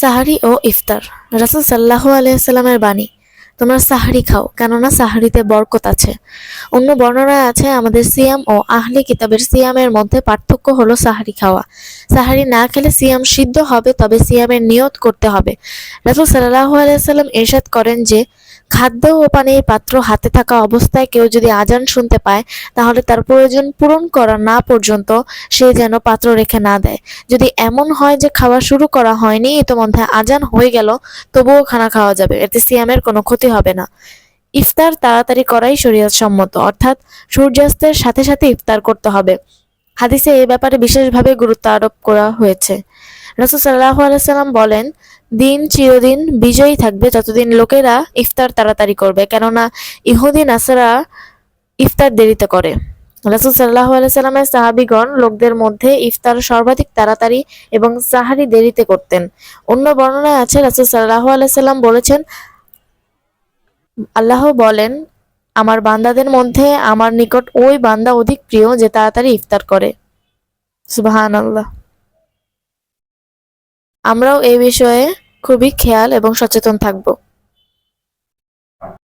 সাহারি ও ইফতার। রাসূল সাল্লাল্লাহু আলাইহি ওয়াসাল্লামের বাণী, তোমরা সাহারি খাও, কেননা সাহারিতে বরকত আছে। অন্য বর্ণনায় আছে, আমাদের সিয়াম ও আহলি কিতাবের সিয়ামের মধ্যে পার্থক্য হলো সাহারি খাওয়া। সাহারি না খেলে সিয়াম সিদ্ধ হবে, তবে সিয়ামের নিয়ত করতে হবে। রাসূল সাল্লাল্লাহু আলাইহি ওয়াসাল্লাম ইরশাদ করেন যে, খাদ্য ও পানির পাত্র হাতে থাকা অবস্থায় কেউ যদি আজান শুনতে পায়, তাহলে তার প্রয়োজন পূরণ করা না পর্যন্ত সে যেন পাত্র রেখে না দেয়। যদি এমন হয় যে খাওয়া শুরু করা হয়নি, ইতোমধ্যে আজান হয়ে গেল, তবুও খানা খাওয়া যাবে, এতে সিয়ামের কোনো ক্ষতি হবে না। ইফতার তাড়াতাড়ি করাই শরীয়ত সম্মত, অর্থাৎ সূর্যাস্তের সাথে সাথে ইফতার করতে হবে। হাদিসে এই ব্যাপারে বিশেষভাবে গুরুত্ব আরোপ করা হয়েছে। রাসূল সাল্লাল্লাহু আলাইহি সাল্লাম বলেন, দিন চিরদিন বিজয়ী থাকবে যতদিন লোকেরা ইফতার তাড়াতাড়ি করবে, কেননা ইহুদি নাসারা ইফতার দেরিতে করে। রাসূল সাল্লাল্লাহু আলাইহি সাল্লামের সাহাবীগণ লোকদের মধ্যে ইফতার সর্বাধিক তাড়াতাড়ি এবং সাহারি দেরিতে করতেন। অন্য বর্ণনায় আছে, রাসূল সাল্লাল্লাহু আলাইহি সাল্লাম বলেছেন, আল্লাহ বলেন, আমার বান্দাদের মধ্যে আমার নিকট ওই বান্দা অধিক প্রিয় যে তাড়াতাড়ি ইফতার করে। সুবহানাল্লাহ। আমরাও এই বিষয়ে খুবই খেয়াল এবং সচেতন থাকব।